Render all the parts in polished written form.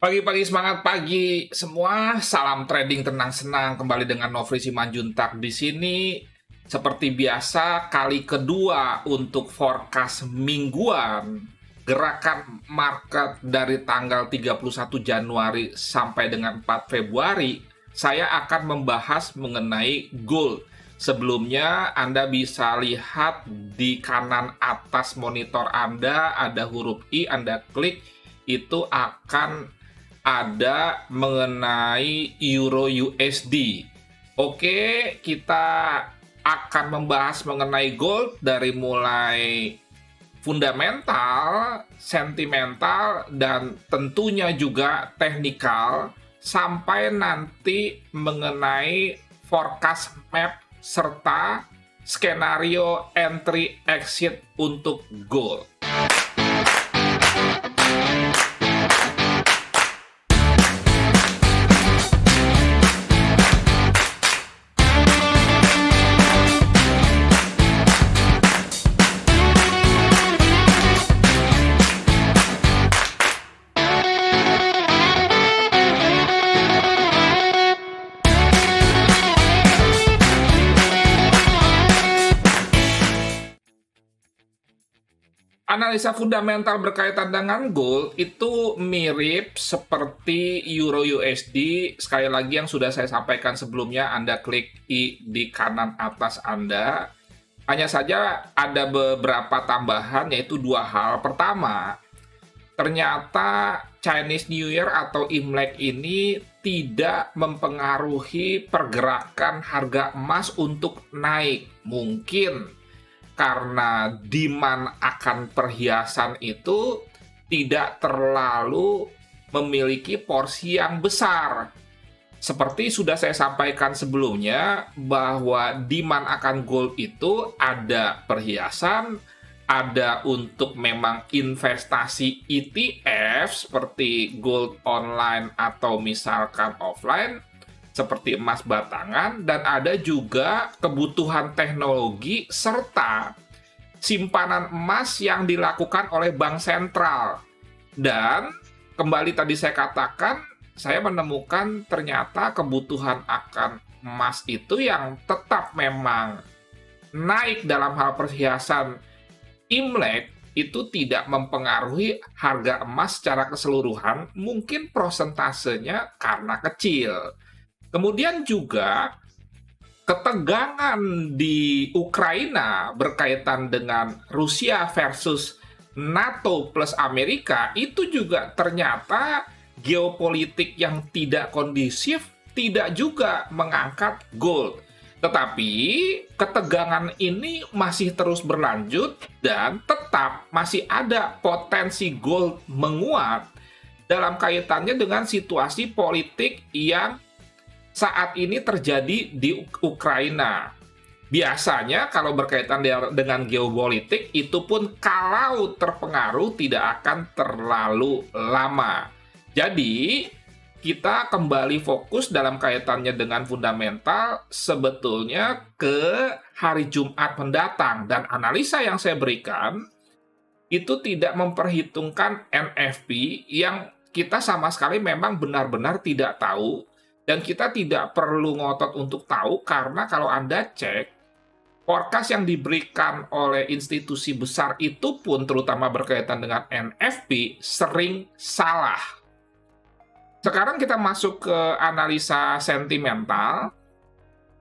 Pagi-pagi semangat pagi semua, salam trading tenang senang kembali dengan Nofri Simanjuntak di sini. Seperti biasa, kali kedua untuk forecast mingguan gerakan market dari tanggal 31 Januari sampai dengan 4 Februari, saya akan membahas mengenai gold. Sebelumnya, Anda bisa lihat di kanan atas monitor Anda ada huruf I, Anda klik, itu akan ada mengenai Euro USD. Oke, kita akan membahas mengenai gold dari mulai fundamental, sentimental, dan tentunya juga teknikal, sampai nanti mengenai forecast map serta skenario entry exit untuk gold. Analisa fundamental berkaitan dengan gold itu mirip seperti Euro USD. Sekali lagi yang sudah saya sampaikan sebelumnya, Anda klik I di kanan atas Anda. Hanya saja ada beberapa tambahan, yaitu dua hal. Pertama, ternyata Chinese New Year atau Imlek ini tidak mempengaruhi pergerakan harga emas untuk naik. Mungkin karena demand akan perhiasan itu tidak terlalu memiliki porsi yang besar. Seperti sudah saya sampaikan sebelumnya, bahwa demand akan gold itu ada perhiasan, ada untuk memang investasi ETF seperti gold online atau misalkan offline, seperti emas batangan, dan ada juga kebutuhan teknologi serta simpanan emas yang dilakukan oleh bank sentral. Dan kembali tadi saya katakan, saya menemukan ternyata kebutuhan akan emas itu yang tetap memang naik dalam hal perhiasan Imlek itu tidak mempengaruhi harga emas secara keseluruhan, mungkin prosentasenya karena kecil. Kemudian juga ketegangan di Ukraina berkaitan dengan Rusia versus NATO plus Amerika itu juga ternyata geopolitik yang tidak kondusif, tidak juga mengangkat gold. Tetapi ketegangan ini masih terus berlanjut dan tetap masih ada potensi gold menguat dalam kaitannya dengan situasi politik yang saat ini terjadi di Ukraina. Biasanya kalau berkaitan dengan geopolitik, itu pun kalau terpengaruh tidak akan terlalu lama. Jadi, kita kembali fokus dalam kaitannya dengan fundamental sebetulnya ke hari Jumat mendatang. Dan analisa yang saya berikan, itu tidak memperhitungkan NFP yang kita sama sekali memang benar-benar tidak tahu. Dan kita tidak perlu ngotot untuk tahu, karena kalau Anda cek, forecast yang diberikan oleh institusi besar itu pun, terutama berkaitan dengan NFP, sering salah. Sekarang kita masuk ke analisa sentimental.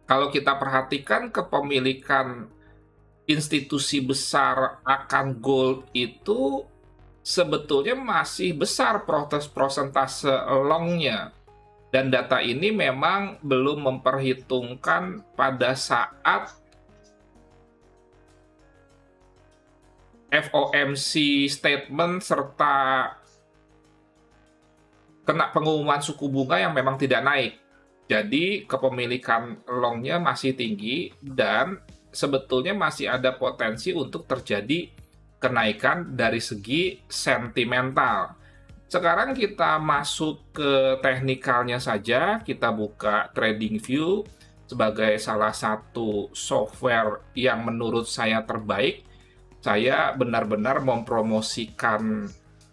Kalau kita perhatikan kepemilikan institusi besar akan gold itu sebetulnya masih besar persentase longnya. Dan data ini memang belum memperhitungkan pada saat FOMC statement serta kena pengumuman suku bunga yang memang tidak naik. Jadi kepemilikan longnya masih tinggi dan sebetulnya masih ada potensi untuk terjadi kenaikan dari segi sentimental. Sekarang kita masuk ke teknikalnya saja. Kita buka TradingView sebagai salah satu software yang menurut saya terbaik. Saya benar-benar mempromosikan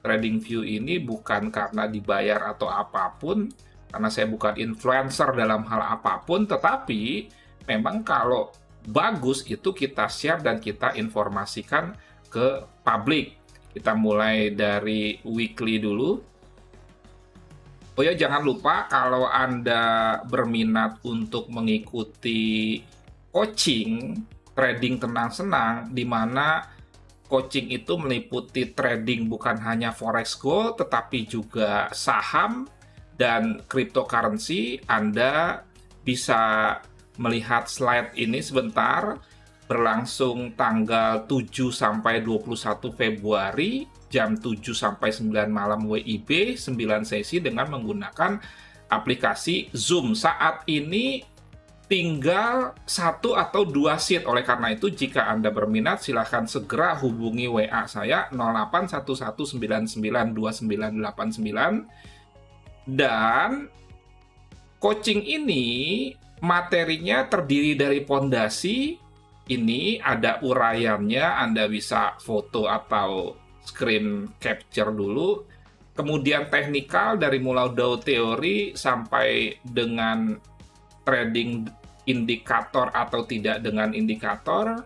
TradingView ini bukan karena dibayar atau apapun, karena saya bukan influencer dalam hal apapun, tetapi memang kalau bagus itu kita share dan kita informasikan ke publik. Kita mulai dari weekly dulu. Oh ya, jangan lupa kalau Anda berminat untuk mengikuti coaching trading tenang senang, di mana coaching itu meliputi trading bukan hanya forex gold, tetapi juga saham dan cryptocurrency. Anda bisa melihat slide ini sebentar, berlangsung tanggal 7 sampai 21 Februari, jam 7 sampai 9 malam WIB, 9 sesi dengan menggunakan aplikasi Zoom. Saat ini tinggal 1 atau 2 seat. Oleh karena itu, jika Anda berminat, silahkan segera hubungi WA saya 0811992989. Dan coaching ini materinya terdiri dari pondasi. Ini ada uraiannya, Anda bisa foto atau screen capture dulu. Kemudian teknikal dari mulai Dow teori sampai dengan trading indikator atau tidak dengan indikator.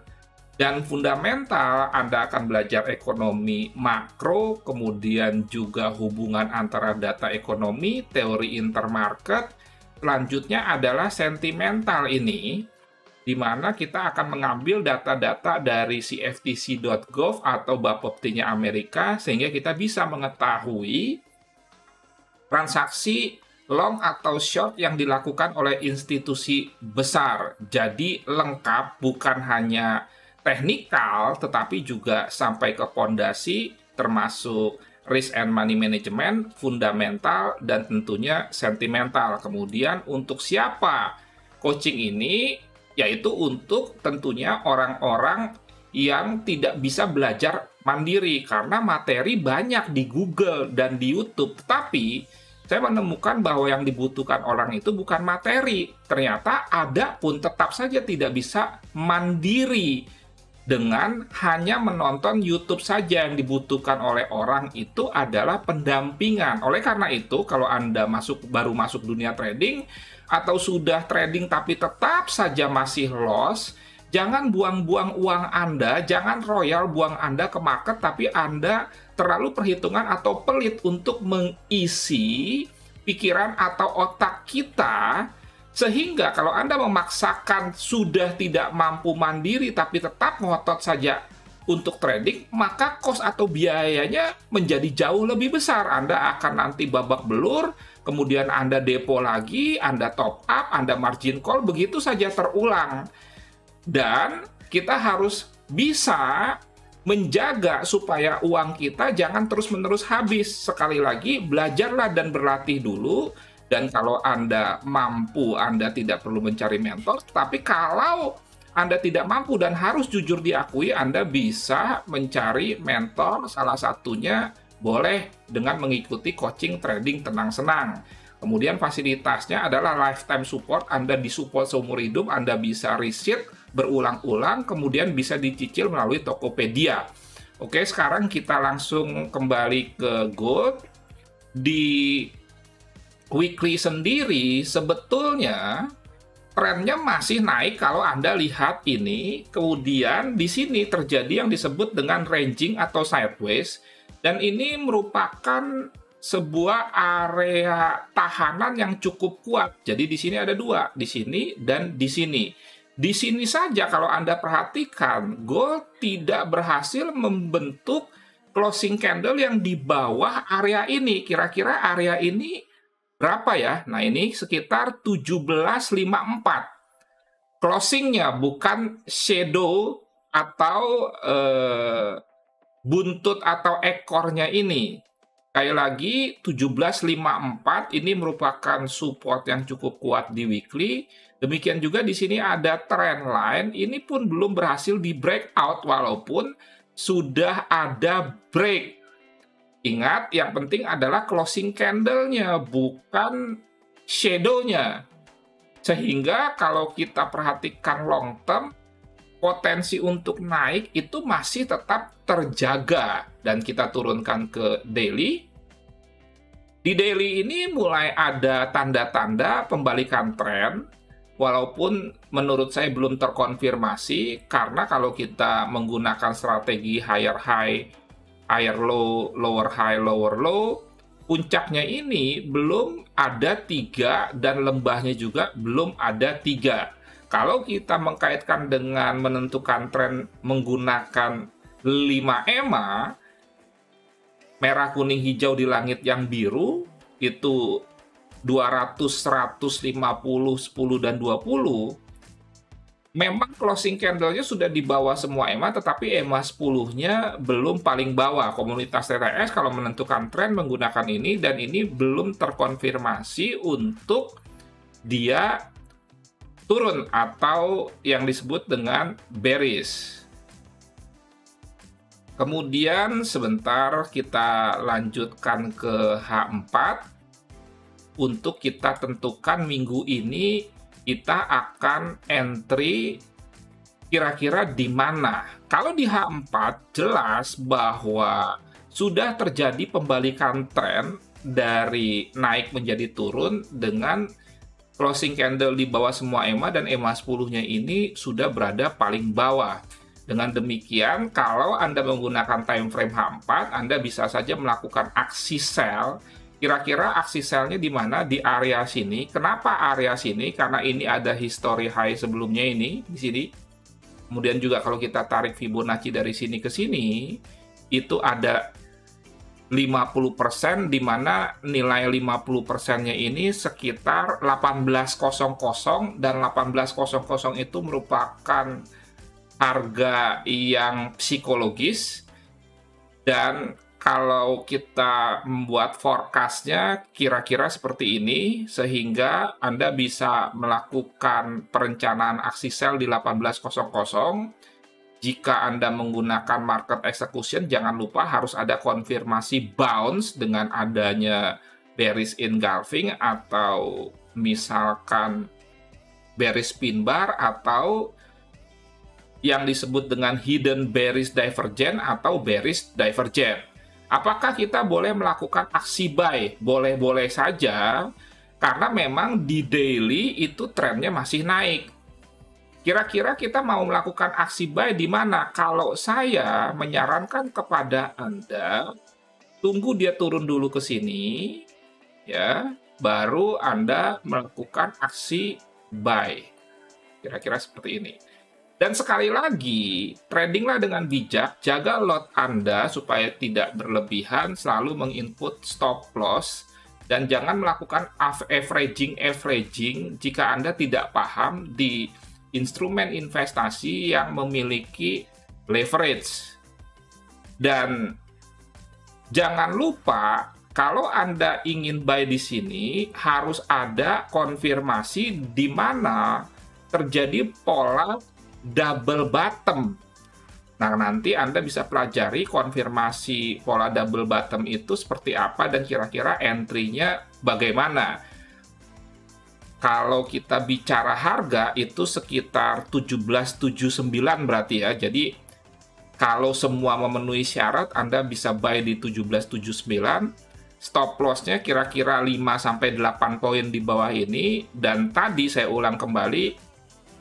Dan fundamental, Anda akan belajar ekonomi makro, kemudian juga hubungan antara data ekonomi, teori intermarket. Selanjutnya adalah sentimental ini, di mana kita akan mengambil data-data dari CFTC.gov atau Bapepti-nya Amerika, sehingga kita bisa mengetahui transaksi long atau short yang dilakukan oleh institusi besar. Jadi lengkap, bukan hanya teknikal, tetapi juga sampai ke pondasi, termasuk risk and money management, fundamental, dan tentunya sentimental. Kemudian untuk siapa coaching ini? Yaitu untuk tentunya orang-orang yang tidak bisa belajar mandiri, karena materi banyak di Google dan di YouTube. Tetapi saya menemukan bahwa yang dibutuhkan orang itu bukan materi. Ternyata ada pun tetap saja tidak bisa mandiri dengan hanya menonton YouTube saja. Yang dibutuhkan oleh orang itu adalah pendampingan. Oleh karena itu, kalau Anda baru masuk dunia trading atau sudah trading tapi tetap saja masih loss, jangan buang-buang uang Anda, jangan royal buang Anda ke market, tapi Anda terlalu perhitungan atau pelit untuk mengisi pikiran atau otak kita, sehingga kalau Anda memaksakan sudah tidak mampu mandiri tapi tetap ngotot saja untuk trading, maka cost atau biayanya menjadi jauh lebih besar. Anda akan nanti babak belur, kemudian Anda depo lagi, Anda top up, Anda margin call, begitu saja terulang. Dan kita harus bisa menjaga supaya uang kita jangan terus-menerus habis. Sekali lagi, belajarlah dan berlatih dulu. Dan kalau Anda mampu, Anda tidak perlu mencari mentor. Tapi kalau Anda tidak mampu dan harus jujur diakui, Anda bisa mencari mentor. Salah satunya boleh dengan mengikuti coaching trading tenang senang. Kemudian fasilitasnya adalah lifetime support. Anda disupport seumur hidup, Anda bisa receipt berulang-ulang, kemudian bisa dicicil melalui Tokopedia. Oke, sekarang kita langsung kembali ke gold. Di weekly sendiri sebetulnya trennya masih naik kalau Anda lihat ini. Kemudian di sini terjadi yang disebut dengan ranging atau sideways, dan ini merupakan sebuah area tahanan yang cukup kuat. Jadi di sini ada dua, di sini dan di sini. Di sini saja kalau Anda perhatikan, gold tidak berhasil membentuk closing candle yang di bawah area ini. Kira-kira area ini berapa ya? Nah, ini sekitar 1754. Closingnya bukan shadow atau buntut atau ekornya ini. Sekali lagi, 1754 ini merupakan support yang cukup kuat di weekly. Demikian juga di sini ada trend line, ini pun belum berhasil di breakout walaupun sudah ada break. Ingat, yang penting adalah closing candle-nya, bukan shadow-nya. Sehingga kalau kita perhatikan long term, potensi untuk naik itu masih tetap terjaga. Dan kita turunkan ke daily. Di daily ini mulai ada tanda-tanda pembalikan tren, walaupun menurut saya belum terkonfirmasi, karena kalau kita menggunakan strategi higher high, higher low, lower high, lower low, puncaknya ini belum ada 3 dan lembahnya juga belum ada 3. Kalau kita mengkaitkan dengan menentukan tren menggunakan 5 EMA, merah, kuning, hijau di langit yang biru, itu 200, 150, 10, dan 20, memang closing candle-nya sudah di bawah semua EMA, tetapi EMA 10-nya belum paling bawah. Komunitas TTS kalau menentukan tren menggunakan ini, dan ini belum terkonfirmasi untuk dia turun atau yang disebut dengan bearish. Kemudian sebentar kita lanjutkan ke H4 untuk kita tentukan minggu ini kita akan entry kira-kira di mana. Kalau di H4 jelas bahwa sudah terjadi pembalikan tren dari naik menjadi turun dengan closing candle di bawah semua EMA, dan EMA 10-nya ini sudah berada paling bawah. Dengan demikian, kalau Anda menggunakan time frame H4, Anda bisa saja melakukan aksi sell. Kira-kira aksi sell-nya di mana? Di area sini. Kenapa area sini? Karena ini ada history high sebelumnya ini, di sini. Kemudian juga kalau kita tarik Fibonacci dari sini ke sini, itu ada 50%, di mana nilai 50%-nya ini sekitar 18.00, dan 18.00 itu merupakan harga yang psikologis. Dan kalau kita membuat forecast-nya kira-kira seperti ini, sehingga Anda bisa melakukan perencanaan aksi sell di 18.00. Jika Anda menggunakan market execution, jangan lupa harus ada konfirmasi bounce dengan adanya bearish engulfing, atau misalkan bearish pin bar, atau yang disebut dengan hidden bearish divergence atau bearish divergence. Apakah kita boleh melakukan aksi buy? Boleh-boleh saja, karena memang di daily itu trennya masih naik. Kira-kira kita mau melakukan aksi buy di mana? Kalau saya menyarankan kepada Anda, tunggu dia turun dulu ke sini, ya, baru Anda melakukan aksi buy. Kira-kira seperti ini. Dan sekali lagi, tradinglah dengan bijak, jaga lot Anda supaya tidak berlebihan, selalu menginput stop loss, dan jangan melakukan averaging jika Anda tidak paham di instrumen investasi yang memiliki leverage. Dan jangan lupa, kalau Anda ingin buy di sini, harus ada konfirmasi di mana terjadi pola double bottom. Nah, nanti Anda bisa pelajari konfirmasi pola double bottom itu seperti apa dan kira-kira entry-nya bagaimana. Kalau kita bicara harga itu sekitar 17.79 berarti ya. Jadi kalau semua memenuhi syarat, Anda bisa buy di 17.79. Stop loss-nya kira-kira 5-8 poin di bawah ini. Dan tadi saya ulang kembali,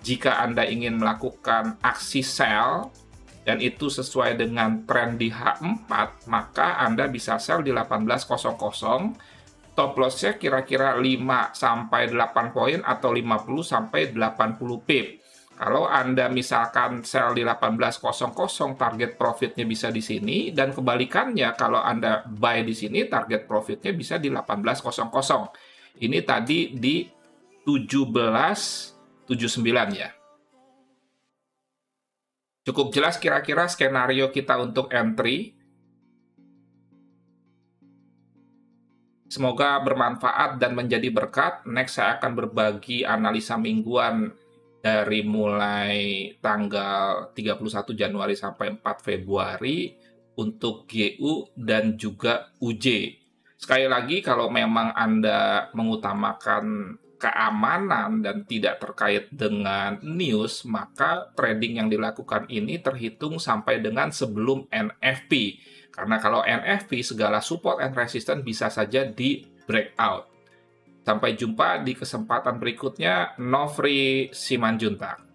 jika Anda ingin melakukan aksi sell dan itu sesuai dengan tren di H4, maka Anda bisa sell di 18.00. Stop loss-nya kira-kira 5-8 poin atau 50-80 pip. Kalau Anda misalkan sell di 18.00, target profitnya bisa di sini, dan kebalikannya kalau Anda buy di sini, target profitnya bisa di 18.00. Ini tadi di 17.79 ya. Cukup jelas kira-kira skenario kita untuk entry. Semoga bermanfaat dan menjadi berkat. Next saya akan berbagi analisa mingguan dari mulai tanggal 31 Januari sampai 4 Februari untuk GU dan juga UJ. Sekali lagi, kalau memang Anda mengutamakan keamanan dan tidak terkait dengan news, maka trading yang dilakukan ini terhitung sampai dengan sebelum NFP. Karena kalau NFP, segala support and resistance bisa saja di breakout. Sampai jumpa di kesempatan berikutnya. Nofri Simanjuntak.